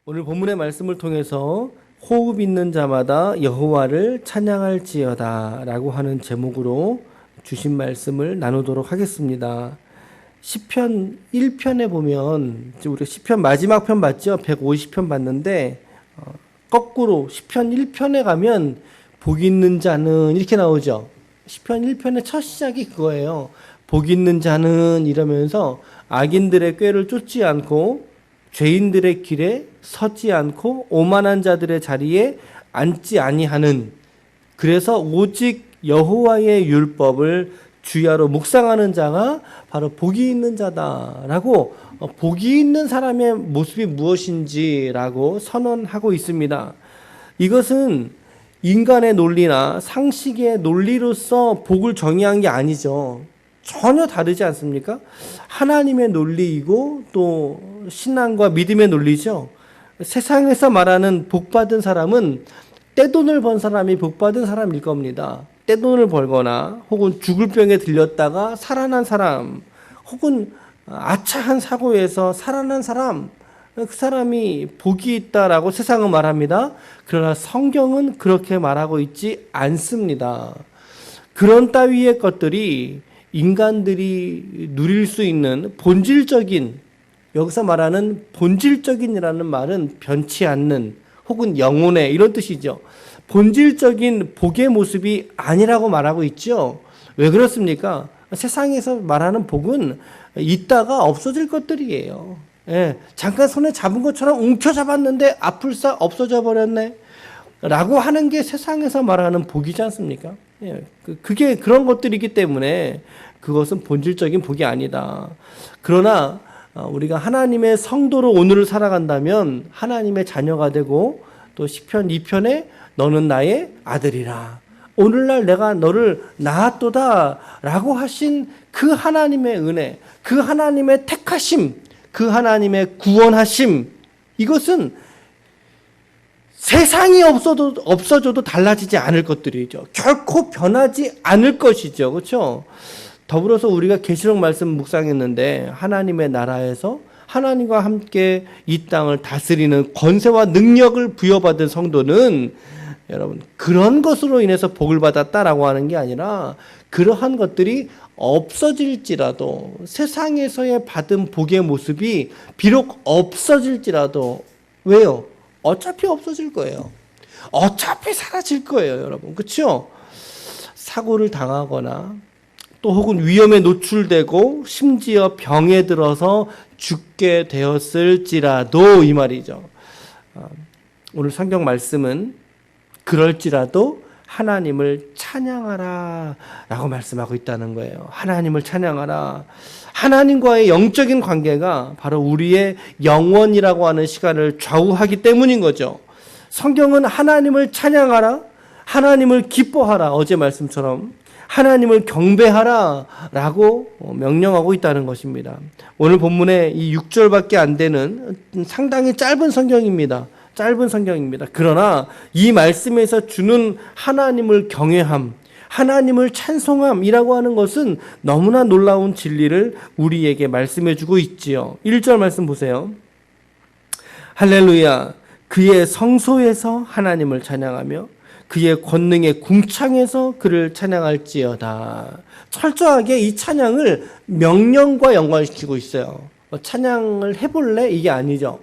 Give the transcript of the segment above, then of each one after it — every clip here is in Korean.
오늘 본문의 말씀을 통해서 호흡 있는 자마다 여호와를 찬양할지어다 라고 하는 제목으로 주신 말씀을 나누도록 하겠습니다. 시편 1편에 보면 우리 시편 마지막 편 봤죠? 150편 봤는데 거꾸로 시편 1편에 가면 복 있는 자는 이렇게 나오죠. 시편 1편의 첫 시작이 그거예요. 복 있는 자는 이러면서 악인들의 꾀를 쫓지 않고 죄인들의 길에 서지 않고 오만한 자들의 자리에 앉지 아니하는, 그래서 오직 여호와의 율법을 주야로 묵상하는 자가 바로 복이 있는 자다라고 복이 있는 사람의 모습이 무엇인지라고 선언하고 있습니다. 이것은 인간의 논리나 상식의 논리로서 복을 정의한 게 아니죠. 전혀 다르지 않습니까? 하나님의 논리이고 또 신앙과 믿음의 논리죠. 세상에서 말하는 복받은 사람은 떼돈을 번 사람이 복받은 사람일 겁니다. 떼돈을 벌거나 혹은 죽을 병에 들렸다가 살아난 사람, 혹은 아차한 사고에서 살아난 사람, 그 사람이 복이 있다라고 세상은 말합니다. 그러나 성경은 그렇게 말하고 있지 않습니다. 그런 따위의 것들이 인간들이 누릴 수 있는 본질적인, 여기서 말하는 본질적인이라는 말은 변치 않는 혹은 영혼의 이런 뜻이죠. 본질적인 복의 모습이 아니라고 말하고 있죠. 왜 그렇습니까? 세상에서 말하는 복은 있다가 없어질 것들이에요. 예, 잠깐 손에 잡은 것처럼 움켜잡았는데 아플싸 없어져 버렸네 라고 하는 게 세상에서 말하는 복이지 않습니까? 예, 그게 그런 것들이기 때문에 그것은 본질적인 복이 아니다. 그러나 우리가 하나님의 성도로 오늘을 살아간다면 하나님의 자녀가 되고, 또 시편 2편에 너는 나의 아들이라, 오늘날 내가 너를 낳았도다 라고 하신 그 하나님의 은혜, 그 하나님의 택하심, 그 하나님의 구원하심, 이것은 세상이 없어져도 달라지지 않을 것들이죠. 결코 변하지 않을 것이죠. 그렇죠? 더불어서 우리가 계시록 말씀 묵상했는데 하나님의 나라에서 하나님과 함께 이 땅을 다스리는 권세와 능력을 부여받은 성도는 여러분 그런 것으로 인해서 복을 받았다라고 하는 게 아니라, 그러한 것들이 없어질지라도, 세상에서의 받은 복의 모습이 비록 없어질지라도, 왜요? 어차피 없어질 거예요. 어차피 사라질 거예요, 여러분. 그렇죠? 사고를 당하거나 또 혹은 위험에 노출되고 심지어 병에 들어서 죽게 되었을지라도, 이 말이죠. 오늘 성경 말씀은 그럴지라도 하나님을 찬양하라 라고 말씀하고 있다는 거예요. 하나님을 찬양하라. 하나님과의 영적인 관계가 바로 우리의 영원이라고 하는 시간을 좌우하기 때문인 거죠. 성경은 하나님을 찬양하라, 하나님을 기뻐하라, 어제 말씀처럼 하나님을 경배하라 라고 명령하고 있다는 것입니다. 오늘 본문에 이 6절밖에 안 되는 상당히 짧은 성경입니다. 짧은 성경입니다. 그러나 이 말씀에서 주는 하나님을 경외함, 하나님을 찬송함이라고 하는 것은 너무나 놀라운 진리를 우리에게 말씀해 주고 있지요. 1절 말씀 보세요. 할렐루야, 그의 성소에서 하나님을 찬양하며 그의 권능의 궁창에서 그를 찬양할지어다. 철저하게 이 찬양을 명령과 연관시키고 있어요. 찬양을 해볼래? 이게 아니죠.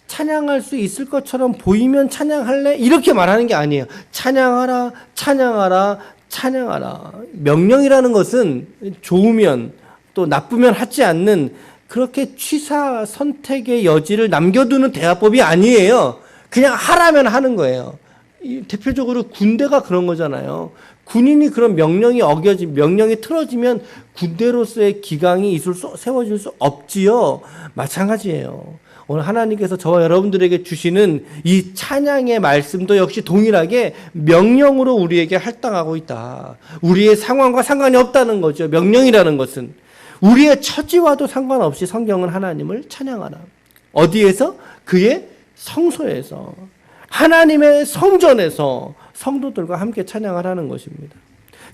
찬양할 수 있을 것처럼 보이면 찬양할래? 이렇게 말하는 게 아니에요. 찬양하라, 찬양하라, 찬양하라. 명령이라는 것은 좋으면 또 나쁘면 하지 않는, 그렇게 취사 선택의 여지를 남겨두는 대화법이 아니에요. 그냥 하라면 하는 거예요. 대표적으로 군대가 그런 거잖아요. 군인이 그런 명령이 명령이 틀어지면 군대로서의 기강이 세워질 수 없지요. 마찬가지예요. 오늘 하나님께서 저와 여러분들에게 주시는 이 찬양의 말씀도 역시 동일하게 명령으로 우리에게 할당하고 있다. 우리의 상황과 상관이 없다는 거죠. 명령이라는 것은 우리의 처지와도 상관없이 성경은 하나님을 찬양하라. 어디에서? 그의 성소에서, 하나님의 성전에서 성도들과 함께 찬양하라는 것입니다.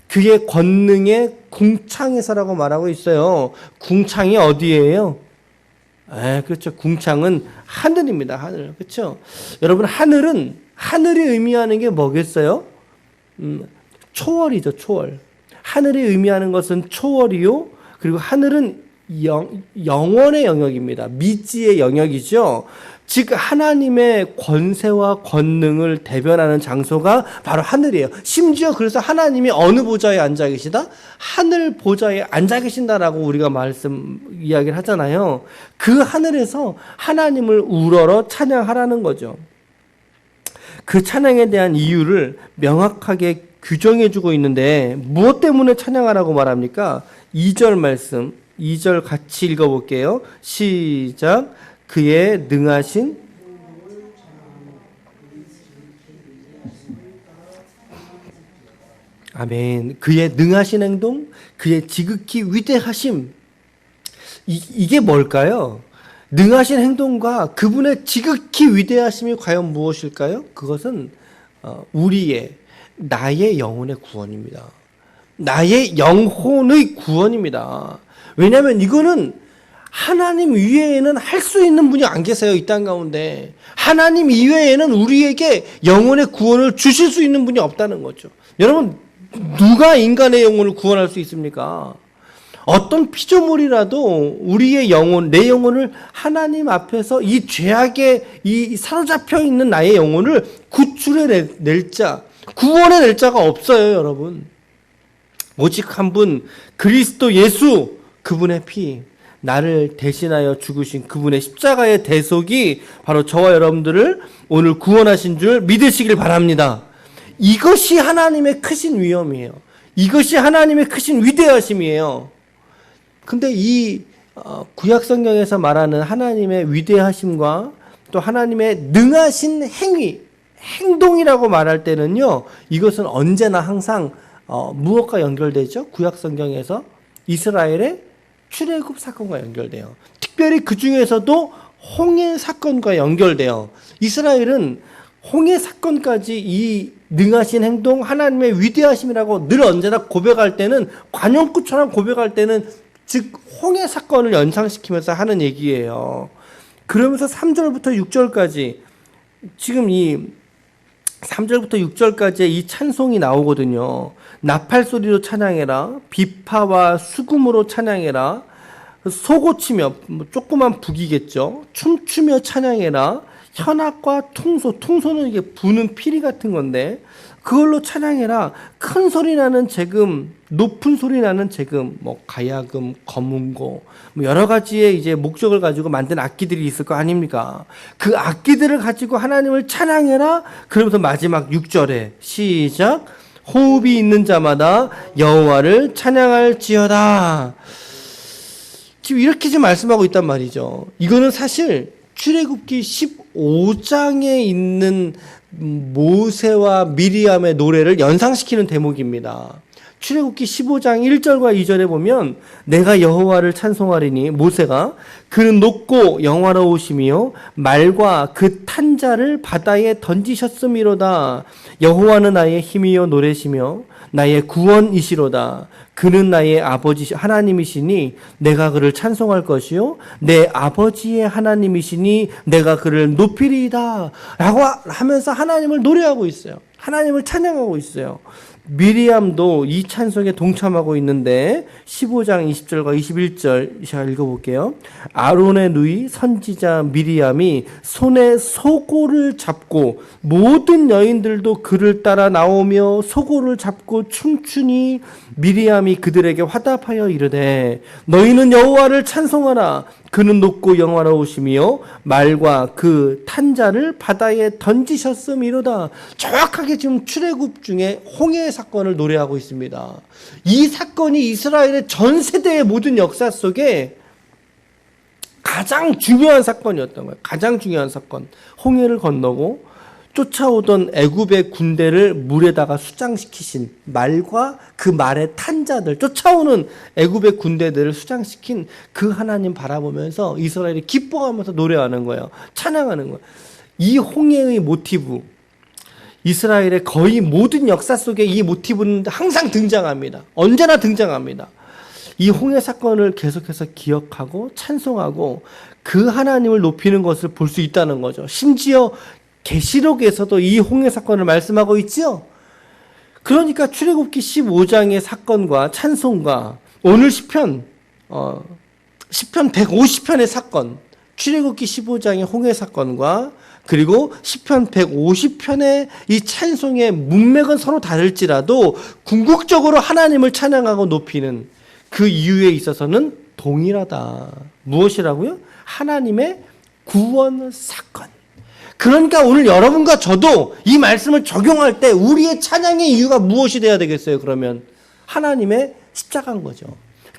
그의 권능의 궁창에서라고 말하고 있어요. 궁창이 어디예요? 그렇죠. 궁창은 하늘입니다. 하늘. 그렇죠. 여러분, 하늘이 의미하는 게 뭐겠어요? 초월이죠. 초월. 하늘이 의미하는 것은 초월이요. 그리고 하늘은 영원의 영역입니다. 미지의 영역이죠. 즉 하나님의 권세와 권능을 대변하는 장소가 바로 하늘이에요. 심지어 그래서 하나님이 어느 보좌에 앉아 계시다? 하늘 보좌에 앉아 계신다라고 우리가 이야기를 하잖아요. 그 하늘에서 하나님을 우러러 찬양하라는 거죠. 그 찬양에 대한 이유를 명확하게 규정해 주고 있는데 무엇 때문에 찬양하라고 말합니까? 2절 말씀, 2절 같이 읽어볼게요. 시작. 그의 능하신 아멘. 그의 능하신 행동, 그의 지극히 위대하심. 이게 뭘까요? 능하신 행동과 그분의 지극히 위대하심이 과연 무엇일까요? 그것은 나의 영혼의 구원입니다. 나의 영혼의 구원입니다. 왜냐하면 이거는 하나님 이외에는 할 수 있는 분이 안 계세요. 이 땅 가운데. 하나님 이외에는 우리에게 영혼의 구원을 주실 수 있는 분이 없다는 거죠. 여러분, 누가 인간의 영혼을 구원할 수 있습니까? 어떤 피조물이라도 우리의 영혼, 내 영혼을 하나님 앞에서 이 죄악에 사로잡혀 있는 나의 영혼을 구출해 낼 자, 구원해 낼 자가 없어요, 여러분. 오직 한 분, 그리스도 예수, 그분의 피, 나를 대신하여 죽으신 그분의 십자가의 대속이 바로 저와 여러분들을 오늘 구원하신 줄 믿으시길 바랍니다. 이것이 하나님의 크신 위엄이에요. 이것이 하나님의 크신 위대하심이에요. 근데 이 구약 성경에서 말하는 하나님의 위대하심과 또 하나님의 능하신 행동이라고 말할 때는요, 이것은 언제나 항상 무엇과 연결되죠? 구약 성경에서 이스라엘의 출애굽 사건과 연결돼요. 특별히 그 중에서도 홍해 사건과 연결돼요. 이스라엘은 홍해 사건까지 이 능하신 행동, 하나님의 위대하심이라고 늘 언제나 고백할 때는, 관용구처럼 고백할 때는 즉 홍해 사건을 연상시키면서 하는 얘기예요. 그러면서 3절부터 6절까지 지금 이 3절부터 6절까지의 이 찬송이 나오거든요. 나팔 소리로 찬양해라. 비파와 수금으로 찬양해라. 소고치며, 조그만 북이겠죠. 춤추며 찬양해라. 현악과 퉁소는 이게 부는 피리 같은 건데 그걸로 찬양해라. 큰 소리 나는 재금, 높은 소리 나는 재금, 가야금, 검은고, 여러 가지의 이제 목적을 가지고 만든 악기들이 있을 거 아닙니까? 그 악기들을 가지고 하나님을 찬양해라. 그러면서 마지막 6절에 시작. 호흡이 있는 자마다 여호와를 찬양할지어다. 지금 이렇게 지금 말씀하고 있단 말이죠. 이거는 사실 출애굽기 15장에 있는 모세와 미리암의 노래를 연상시키는 대목입니다. 출애굽기 15장 1절과 2절에 보면 내가 여호와를 찬송하리니 모세가 그는 높고 영화로우시며 말과 그 탄자를 바다에 던지셨음이로다. 여호와는 나의 힘이요 노래시며 나의 구원이시로다. 그는 나의 아버지 하나님이시니 내가 그를 찬송할 것이요 내 아버지의 하나님이시니 내가 그를 높이리이다. 라고 하면서 하나님을 노래하고 있어요. 하나님을 찬양하고 있어요. 미리암도 이 찬송에 동참하고 있는데 15장 20절과 21절 제가 읽어볼게요. 아론의 누이 선지자 미리암이 손에 소고를 잡고 모든 여인들도 그를 따라 나오며 소고를 잡고 춤추니 미리암이 그들에게 화답하여 이르되 너희는 여호와를 찬송하라. 그는 높고 영화로우시며 말과 그 탄자를 바다에 던지셨음이로다. 정확하게 지금 출애굽 중에 홍해 사건을 노래하고 있습니다. 이 사건이 이스라엘의 전 세대의 모든 역사 속에 가장 중요한 사건이었던 거예요. 가장 중요한 사건. 홍해를 건너고 쫓아오던 애굽의 군대를 물에다가 수장시키신 말과 그 말의 탄자들, 쫓아오는 애굽의 군대들을 수장시킨 그 하나님 바라보면서 이스라엘이 기뻐하면서 노래하는 거예요. 찬양하는 거예요. 이 홍해의 모티브, 이스라엘의 거의 모든 역사 속에 이 모티브는 항상 등장합니다. 언제나 등장합니다. 이 홍해 사건을 계속해서 기억하고 찬송하고 그 하나님을 높이는 것을 볼 수 있다는 거죠. 심지어 계시록에서도 이 홍해 사건을 말씀하고 있죠. 그러니까 출애굽기 15장의 사건과 찬송과 오늘 시편 150편의 사건, 출애굽기 15장의 홍해 사건과 그리고 시편 150편의 이 찬송의 문맥은 서로 다를지라도 궁극적으로 하나님을 찬양하고 높이는 그 이유에 있어서는 동일하다. 무엇이라고요? 하나님의 구원 사건. 그러니까 오늘 여러분과 저도 이 말씀을 적용할 때 우리의 찬양의 이유가 무엇이 돼야 되겠어요? 그러면 하나님의 십자가인 거죠.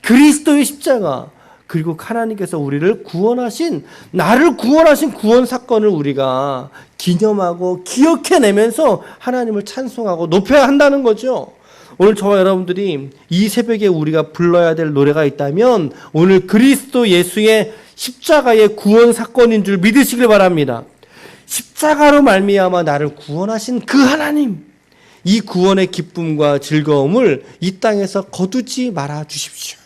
그리스도의 십자가. 그리고 하나님께서 우리를 구원하신, 나를 구원하신 구원 사건을 우리가 기념하고 기억해내면서 하나님을 찬송하고 높여야 한다는 거죠. 오늘 저와 여러분들이 이 새벽에 우리가 불러야 될 노래가 있다면 오늘 그리스도 예수의 십자가의 구원 사건인 줄 믿으시길 바랍니다. 십자가로 말미암아 나를 구원하신 그 하나님, 이 구원의 기쁨과 즐거움을 이 땅에서 거두지 말아 주십시오.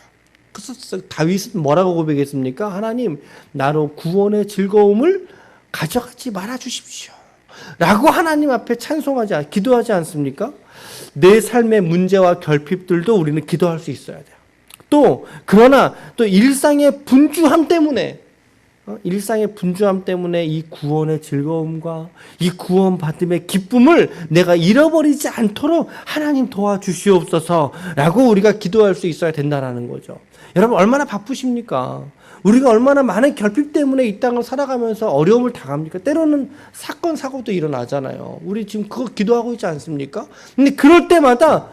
그래서 다윗은 뭐라고 고백했습니까? 하나님, 나로 구원의 즐거움을 가져가지 말아 주십시오. 라고 하나님 앞에 기도하지 않습니까? 내 삶의 문제와 결핍들도 우리는 기도할 수 있어야 돼요. 그러나 일상의 분주함 때문에 이 구원의 즐거움과 이 구원받음의 기쁨을 내가 잃어버리지 않도록 하나님 도와주시옵소서 라고 우리가 기도할 수 있어야 된다는 거죠. 여러분 얼마나 바쁘십니까? 우리가 얼마나 많은 결핍 때문에 이 땅을 살아가면서 어려움을 당합니까? 때로는 사건, 사고도 일어나잖아요. 우리 지금 그거 기도하고 있지 않습니까? 근데 그럴 때마다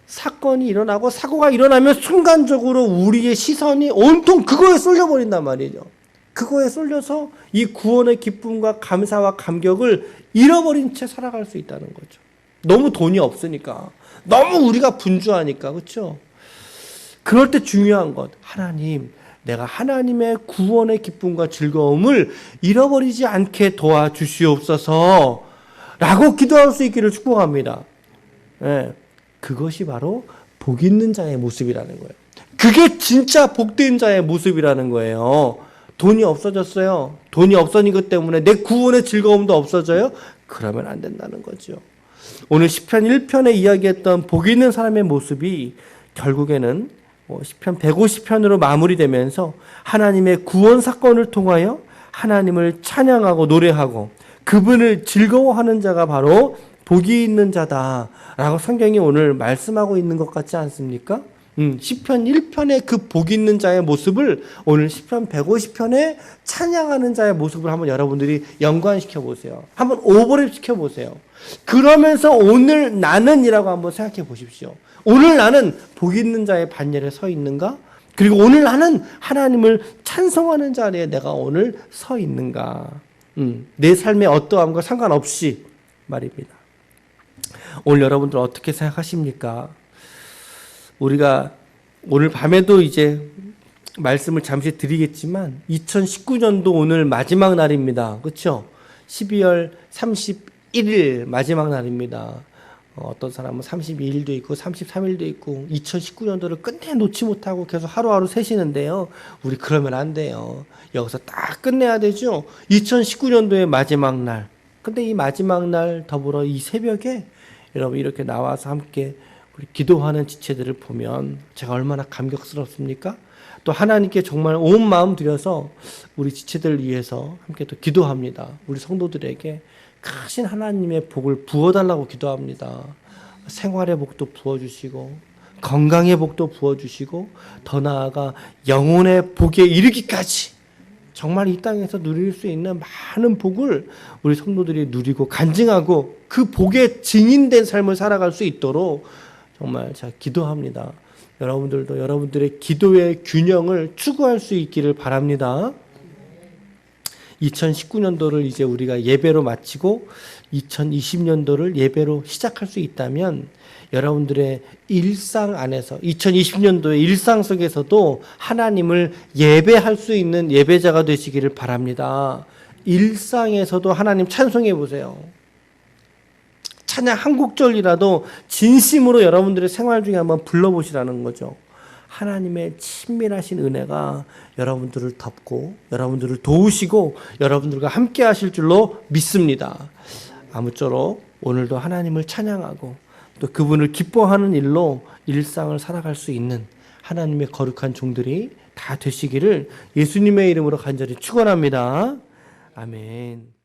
사건이 일어나고 사고가 일어나면 순간적으로 우리의 시선이 온통 그거에 쏠려버린단 말이죠. 그거에 쏠려서 이 구원의 기쁨과 감사와 감격을 잃어버린 채 살아갈 수 있다는 거죠. 너무 돈이 없으니까. 너무 우리가 분주하니까. 그렇죠? 그럴 때 중요한 것. 하나님, 내가 하나님의 구원의 기쁨과 즐거움을 잃어버리지 않게 도와주시옵소서 라고 기도할 수 있기를 축복합니다. 네, 그것이 바로 복 있는 자의 모습이라는 거예요. 그게 진짜 복된 자의 모습이라는 거예요. 돈이 없어졌어요. 돈이 없어진 것 때문에 내 구원의 즐거움도 없어져요? 그러면 안 된다는 거죠. 오늘 시편 1편에 이야기했던 복 있는 사람의 모습이 결국에는 시편 150편으로 마무리되면서 하나님의 구원 사건을 통하여 하나님을 찬양하고 노래하고 그분을 즐거워하는 자가 바로 복이 있는 자다라고 성경이 오늘 말씀하고 있는 것 같지 않습니까? 시편 1편의 그 복 있는 자의 모습을 오늘 시편 150편에 찬양하는 자의 모습을 한번 여러분들이 연관시켜 보세요. 한번 오버랩 시켜 보세요. 그러면서 오늘 나는이라고 한번 생각해 보십시오. 오늘 나는 복 있는 자의 반열에 서 있는가? 그리고 오늘 나는 하나님을 찬송하는 자리에 내가 오늘 서 있는가? 내 삶의 어떠함과 상관없이 말입니다. 오늘 여러분들 어떻게 생각하십니까? 우리가 오늘 밤에도 이제 말씀을 잠시 드리겠지만 2019년도 오늘 마지막 날입니다. 그렇죠? 12월 31일 마지막 날입니다. 어떤 사람은 32일도 있고 33일도 있고 2019년도를 끝내 놓지 못하고 계속 하루하루 새시는데요. 우리 그러면 안 돼요. 여기서 딱 끝내야 되죠. 2019년도의 마지막 날. 근데 이 마지막 날 더불어 이 새벽에 여러분 이렇게 나와서 함께 우리 기도하는 지체들을 보면 제가 얼마나 감격스럽습니까? 또 하나님께 정말 온 마음 들여서 우리 지체들을 위해서 함께 또 기도합니다. 우리 성도들에게 크신 하나님의 복을 부어달라고 기도합니다. 생활의 복도 부어주시고 건강의 복도 부어주시고 더 나아가 영혼의 복에 이르기까지 정말 이 땅에서 누릴 수 있는 많은 복을 우리 성도들이 누리고 간증하고 그 복에 증인된 삶을 살아갈 수 있도록 정말 제가 기도합니다. 여러분들도 여러분들의 기도의 균형을 추구할 수 있기를 바랍니다. 2019년도를 이제 우리가 예배로 마치고 2020년도를 예배로 시작할 수 있다면 여러분들의 일상 안에서 2020년도의 일상 속에서도 하나님을 예배할 수 있는 예배자가 되시기를 바랍니다. 일상에서도 하나님 찬송해 보세요. 찬양 한 곡절이라도 진심으로 여러분들의 생활 중에 한번 불러보시라는 거죠. 하나님의 친밀하신 은혜가 여러분들을 덮고 여러분들을 도우시고 여러분들과 함께 하실 줄로 믿습니다. 아무쪼록 오늘도 하나님을 찬양하고 또 그분을 기뻐하는 일로 일상을 살아갈 수 있는 하나님의 거룩한 종들이 다 되시기를 예수님의 이름으로 간절히 축원합니다. 아멘.